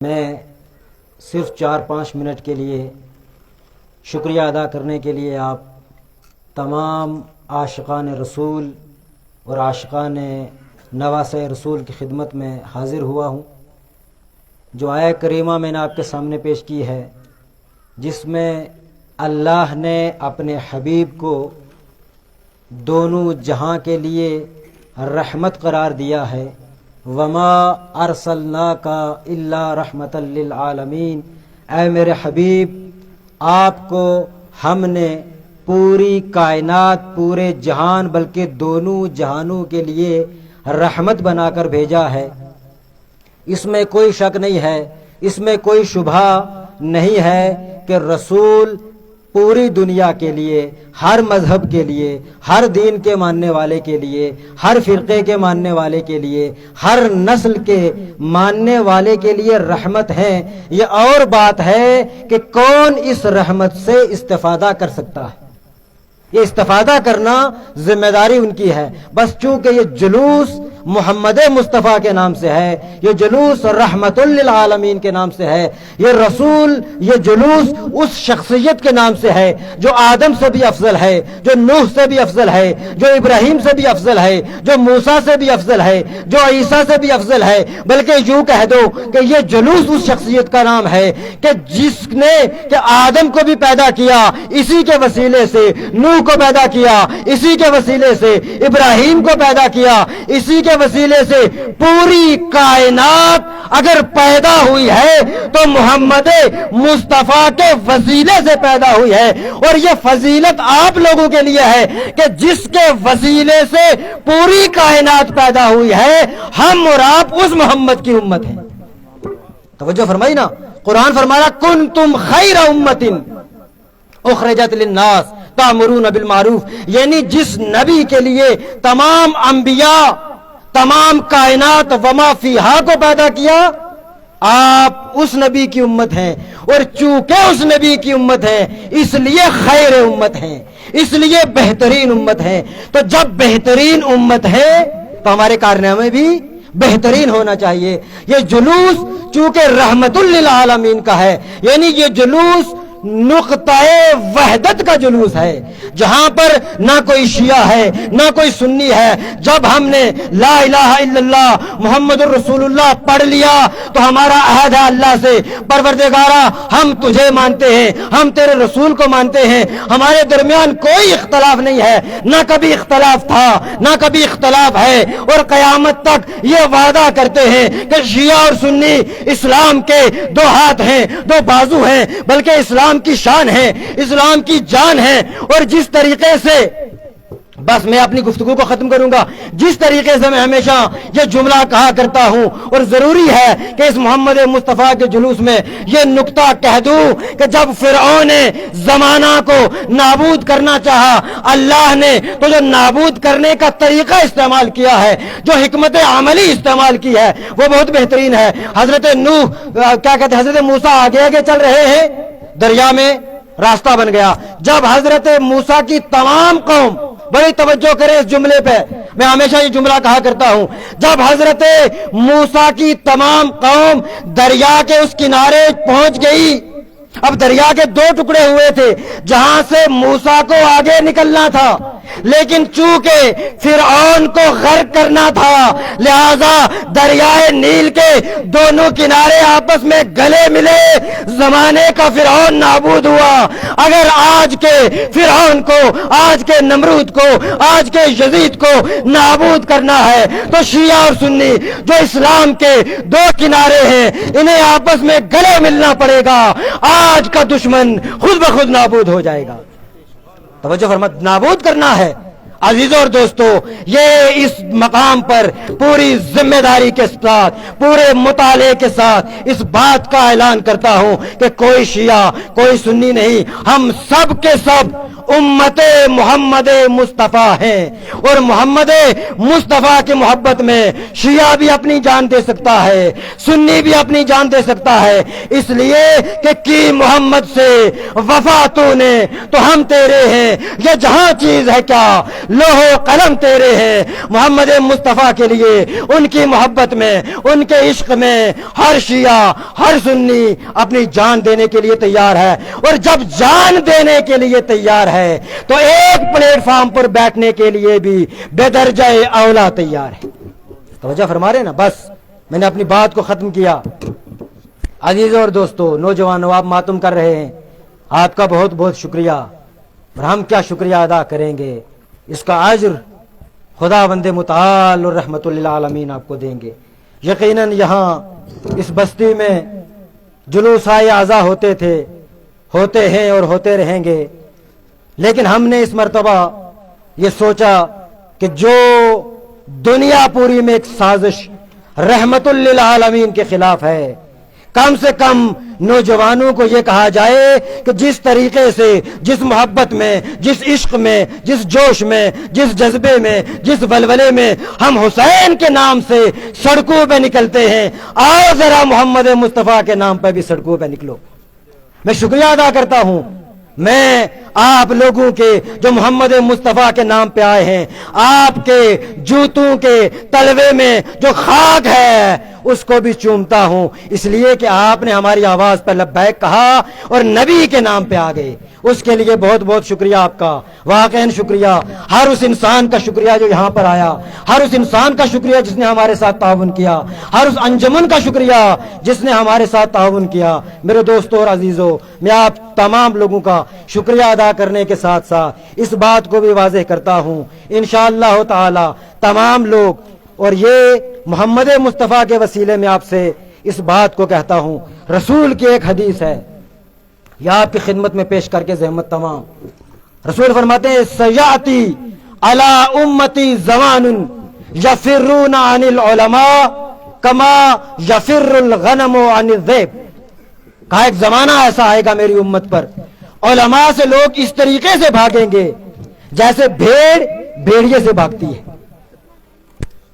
میں صرف 4-5 منٹ کے لیے شکریہ ادا کرنے کے لیے آپ تمام عاشقان رسول اور عاشقان نواسۂ رسول کی خدمت میں حاضر ہوا ہوں۔ جو آیہ کریمہ میں نے آپ کے سامنے پیش کی ہے، جس میں اللہ نے اپنے حبیب کو دونوں جہاں کے لیے رحمت قرار دیا ہے، وما ارسلناک الا رحمتا للعالمین، اے میرے حبیب آپ کو ہم نے پوری کائنات، پورے جہان بلکہ دونوں جہانوں کے لیے رحمت بنا کر بھیجا ہے۔ اس میں کوئی شک نہیں ہے، اس میں کوئی شبہ نہیں ہے کہ رسول پوری دنیا کے لیے، ہر مذہب کے لیے، ہر دین کے ماننے والے کے لیے، ہر فرقے کے ماننے والے کے لیے، ہر نسل کے ماننے والے کے لیے رحمت ہے۔ یہ اور بات ہے کہ کون اس رحمت سے استفادہ کر سکتا ہے۔ یہ استفادہ کرنا ذمہ داری ان کی ہے، بس چونکہ یہ جلوس محمد مصطفیٰ کے نام سے ہے، یہ جلوس رحمت للعالمین کے نام سے ہے، یہ رسول، یہ جلوس اس شخصیت کے نام سے ہے جو آدم سے بھی افضل ہے، جو نوح سے بھی افضل ہے، جو ابراہیم سے بھی افضل ہے، جو موسیٰ سے بھی افضل ہے، جو عیسیٰ سے بھی افضل ہے۔ بلکہ یوں کہہ دو کہ یہ جلوس اس شخصیت کا نام ہے کہ جس نے کہ آدم کو بھی پیدا کیا اسی کے وسیلے سے، نوح کو پیدا کیا اسی کے وسیلے سے، ابراہیم کو پیدا کیا اسی کے وسیلے سے۔ پوری کائنات اگر پیدا ہوئی ہے تو محمد مصطفیٰ کے وسیلے سے پیدا ہوئی ہے، اور یہ فضیلت آپ لوگوں کے لیے ہے کہ جس کے وسیلے سے پوری کائنات پیدا ہوئی ہے، ہم اور آپ اس محمد کی امت ہیں۔ توجہ فرمائی نا، قرآن فرمایا کنتم خیر امت اخرجت للناس تأمرون بالمعروف، یعنی جس نبی کے لیے تمام انبیاء، تمام کائنات وما فیہا کو پیدا کیا، آپ اس نبی کی امت ہیں، اور چونکہ اس نبی کی امت ہیں اس لیے خیر امت ہیں، اس لیے بہترین امت ہیں۔ تو جب بہترین امت ہے تو ہمارے کارنامے بھی بہترین ہونا چاہیے۔ یہ جلوس چونکہ رحمت للعالمین کا ہے، یعنی یہ جلوس نقطہ وحدت کا جلوس ہے، جہاں پر نہ کوئی شیعہ ہے نہ کوئی سنی ہے۔ جب ہم نے لا الہ الا اللہ محمد الرسول اللہ پڑھ لیا تو ہمارا عہد ہے اللہ سے، پروردگارا ہم تجھے مانتے ہیں، ہم تیرے رسول کو مانتے ہیں، ہمارے درمیان کوئی اختلاف نہیں ہے، نہ کبھی اختلاف تھا نہ کبھی اختلاف ہے، اور قیامت تک یہ وعدہ کرتے ہیں کہ شیعہ اور سنی اسلام کے دو ہاتھ ہیں، دو بازو ہیں، بلکہ اسلام کی شان ہے، اسلام کی جان ہے۔ اور جس طریقے سے، بس میں اپنی گفتگو کو ختم کروں گا، جس طریقے سے میں ہمیشہ یہ جملہ کہا کرتا ہوں، اور ضروری ہے کہ اس محمد مصطفیٰ کے جلوس میں یہ نقطہ کہہ دوں کہ جب فرعون نے زمانہ کو نابود کرنا چاہا، اللہ نے تو جو نابود کرنے کا طریقہ استعمال کیا ہے، جو حکمت عملی استعمال کی ہے، وہ بہت بہترین ہے۔ حضرت نوح کیا کہتے ہیں، حضرت موسیٰ آگے آگے چل رہے ہیں، دریا میں راستہ بن گیا۔ جب حضرت موسیٰ کی تمام قوم، بڑی توجہ کرے اس جملے پہ، میں ہمیشہ یہ جملہ کہا کرتا ہوں، جب حضرت موسیٰ کی تمام قوم دریا کے اس کنارے پہنچ گئی، اب دریا کے دو ٹکڑے ہوئے تھے، جہاں سے موسیٰ کو آگے نکلنا تھا، لیکن چونکہ فرعون کو غرق کرنا تھا، لہذا دریائے نیل کے دونوں کنارے آپس میں گلے ملے، زمانے کا فرعون نابود ہوا۔ اگر آج کے فرعون کو، آج کے نمرود کو، آج کے یزید کو نابود کرنا ہے تو شیعہ اور سنی جو اسلام کے دو کنارے ہیں، انہیں آپس میں گلے ملنا پڑے گا، آج کا دشمن خود بخود نابود ہو جائے گا۔ توجہ فرما، نابود کرنا ہے۔ عزیزوں اور دوستو، یہ اس مقام پر پوری ذمہ داری کے ساتھ، پورے مطالعے کے ساتھ اس بات کا اعلان کرتا ہوں کہ کوئی شیعہ، کوئی سنی نہیں، ہم سب کے سب उम्मत मोहम्मद मुस्तफ़ा हैं, और मोहम्मद मुस्तफ़ा की मोहब्बत में शिया भी अपनी जान दे सकता है, सुन्नी भी अपनी जान दे सकता है, इसलिए कि की मोहम्मद से वफा तूने तो हम तेरे हैं, ये जहां चीज है क्या लोहो कलम तेरे हैं। मोहम्मद मुस्तफ़ा के लिए, उनकी मोहब्बत में, उनके इश्क में हर शिया हर सुन्नी अपनी जान देने के लिए तैयार है, और जब जान देने के लिए तैयार है तो एक प्लेटफॉर्म पर बैठने के लिए भी बेदर्जाए औला तैयार है। तवज्जो फरमा रहे ना। बस मैंने अपनी बात को खत्म किया। अजीजों और दोस्तों, नौजवानों, आप मातम कर रहे हैं, आपका बहुत बहुत शुक्रिया, और हम क्या शुक्रिया अदा करेंगे, इसका अज्र खुदा बंदे मुताल और रहमतुल लिल आलमीन आपको देंगे। यकीनन यहाँ इस बस्ती में जुलूस आए आज़ा होते थे, होते हैं और होते रहेंगे, लेकिन हमने इस मर्तबा ये सोचा कि जो दुनिया पूरी में एक साजिश रहमतुल लिल आलमीन के खिलाफ है, कम से कम नौजवानों को यह कहा जाए कि जिस तरीके से, जिस मोहब्बत में, जिस इश्क में, जिस जोश में, जिस जज्बे में, जिस वलवले में हम हुसैन के नाम से सड़कों पे निकलते हैं, आओ जरा मोहम्मद मुस्तफ़ा के नाम पर भी सड़कों पे निकलो। मैं शुक्रिया अदा करता हूं, मैं आप लोगों के जो मोहम्मद मुस्तफ़ा के नाम पे आए हैं, आपके जूतों के तलवे में जो खाक है उसको भी चूमता हूं, इसलिए कि आपने हमारी आवाज पर लब्बैक कहा और नबी के नाम पे आ गए। उसके लिए बहुत बहुत शुक्रिया आपका, वाकई शुक्रिया। हर उस इंसान का शुक्रिया जो यहाँ पर आया, हर उस इंसान का शुक्रिया जिसने हमारे साथ ताउन किया, हर उस अंजुमन का शुक्रिया जिसने हमारे साथ ताउन किया। मेरे दोस्तों और अजीजों, मैं आप तमाम लोगों का शुक्रिया अदा करने के साथ साथ इस बात को भी वाज़ेह करता हूँ, इंशाअल्लाह ताला तमाम लोग, और ये मोहम्मद मुस्तफ़ा के वसीले में आपसे इस बात को कहता हूँ, रसूल की एक हदीस है, यह आपकी खिदमत में पेश करके ज़हमत तमाम। रसूल फरमाते हैं, सयाती अला उम्मती ज़मानुन यफिर्रून अनिल उलमा कमा यफिर्रुल गनमु अनिल ज़ैब। कहा एक जमाना ऐसा आएगा मेरी उम्मत पर, उलमा से लोग इस तरीके से भागेंगे जैसे भेड़ भेड़िए से भागती है।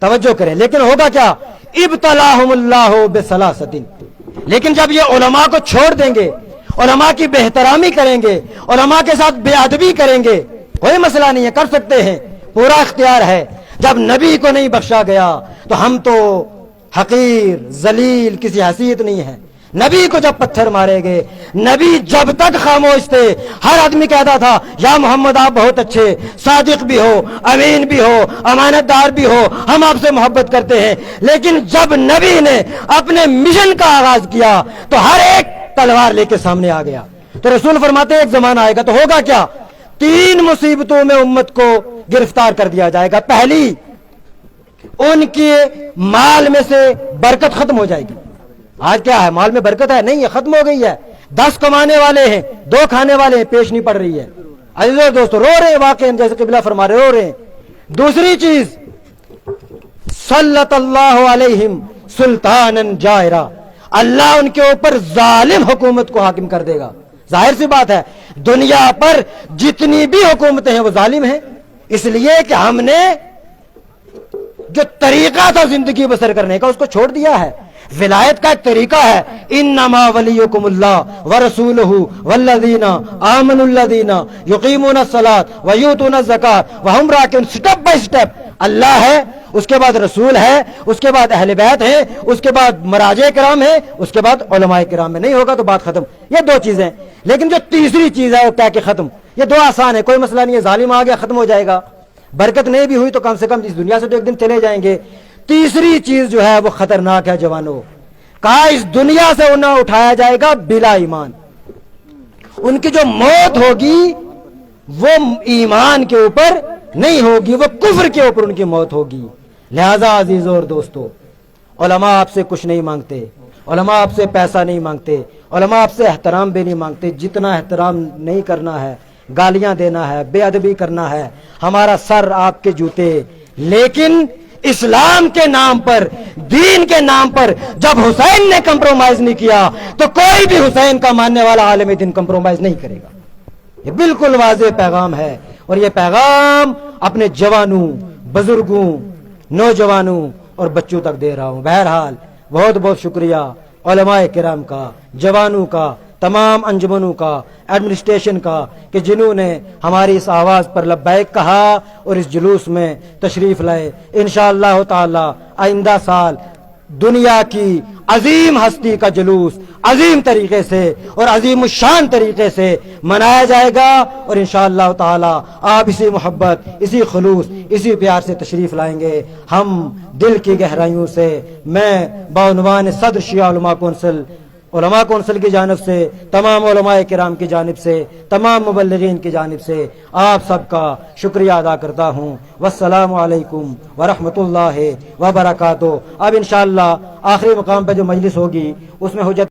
तवज्जो करें, लेकिन होगा क्या, इब्तलाहुमुल्लाहु बिसलासतिन। लेकिन जब ये उलमा को छोड़ देंगे, उलमा की बेहतरामी करेंगे, उलमा के साथ बेअदबी करेंगे, कोई मसला नहीं है, कर सकते हैं, पूरा इख्तियार है। जब नबी को नहीं बख्शा गया तो हम तो हकीर जलील किसी हैसियत नहीं है। नबी को जब पत्थर मारे गए, नबी जब तक खामोश थे, हर आदमी कहता था या मोहम्मद आप बहुत अच्छे, सादिक भी हो, अमीन भी हो, अमानतदार भी हो, हम आपसे मोहब्बत करते हैं। लेकिन जब नबी ने अपने मिशन का आगाज किया तो हर एक तलवार लेके सामने आ गया। तो रसूल फरमाते हैं एक जमाना आएगा तो होगा क्या, 3 मुसीबतों में उम्मत को गिरफ्तार कर दिया जाएगा। पहली, उनके माल में से बरकत खत्म हो जाएगी। आज क्या है, माल में बरकत है नहीं है, खत्म हो गई है। 10 कमाने वाले हैं, 2 खाने वाले हैं, पेश नहीं पड़ रही है। अजीजों दोस्तों, रो रहे हैं वाकई, जैसे किबला फरमा रहे, रो रहे हैं। दूसरी चीज, सल्लल्लाहु अलैहिम सुल्तानन जायरा, अल्लाह उनके ऊपर जालिम हुकूमत को हाकिम कर देगा। जाहिर सी बात है, दुनिया पर जितनी भी हुकूमतें हैं वो जालिम हैं, इसलिए कि हमने जो तरीका था जिंदगी बसर करने का उसको छोड़ दिया है। विलायत का एक तरीका है, इन्नमा वलियुकुमुल्लाह व रसूलुहु वल्लज़ीना आमनुल्लज़ीना युकीमूना सलात व यूतूना ज़कात व हुम राकिऊन। स्टेप बाय स्टेप अल्लाह है, उसके बाद रसूल है, उसके बाद अहले बैत है, उसके बाद मराजे किराम है, उसके बाद उलमाए किराम में। नहीं होगा तो बात खत्म। ये 2 चीजें, लेकिन जो तीसरी चीज है वो क्या कि खत्म। ये 2 आसान है, कोई मसला नहीं है, जालिम आ गया खत्म हो जाएगा, बरकत नहीं भी हुई तो कम से कम इस दुनिया से तो एक दिन चले जाएंगे। तीसरी चीज जो है वो खतरनाक है जवानों, कहा इस दुनिया से उन्हें उठाया जाएगा बिला ईमान। उनकी जो मौत होगी वो ईमान के ऊपर नहीं होगी, वो कुफ्र के ऊपर उनकी मौत होगी। लिहाजा अजीजों और दोस्तों, उलमा आपसे कुछ नहीं मांगते, उलमा आपसे पैसा नहीं मांगते, उलमा आपसे एहतराम भी नहीं मांगते। जितना एहतराम नहीं करना है, गालियां देना है, बेअदबी करना है, हमारा सर आपके जूते। लेकिन इस्लाम के नाम पर, दीन के नाम पर जब हुसैन ने कंप्रोमाइज नहीं किया तो कोई भी हुसैन का मानने वाला आलिम दीन कंप्रोमाइज नहीं करेगा। یہ بالکل واضح پیغام ہے، اور یہ پیغام اپنے جوانوں، بزرگوں، نوجوانوں اور بچوں تک دے رہا ہوں۔ بہرحال بہت بہت شکریہ علماء کرام کا، جوانوں کا، تمام انجمنوں کا، ایڈمنسٹریشن کا، کہ جنہوں نے ہماری اس آواز پر لبیک کہا اور اس جلوس میں تشریف لائے۔ انشاءاللہ تعالی آئندہ سال دنیا کی عظیم ہستی کا جلوس عظیم طریقے سے اور عظیم الشان طریقے سے منایا جائے گا، اور انشاءاللہ تعالی آپ اسی محبت، اسی خلوص، اسی پیار سے تشریف لائیں گے۔ ہم دل کی گہرائیوں سے، میں بعنوان صدر شیعہ علماء کونسل کی جانب سے، تمام علماء کرام کی جانب سے، تمام مبلغین کی جانب سے آپ سب کا شکریہ ادا کرتا ہوں۔ والسلام علیکم ورحمۃ اللہ وبرکاتہ۔ اب انشاءاللہ آخری مقام پہ جو مجلس ہوگی اس میں حجت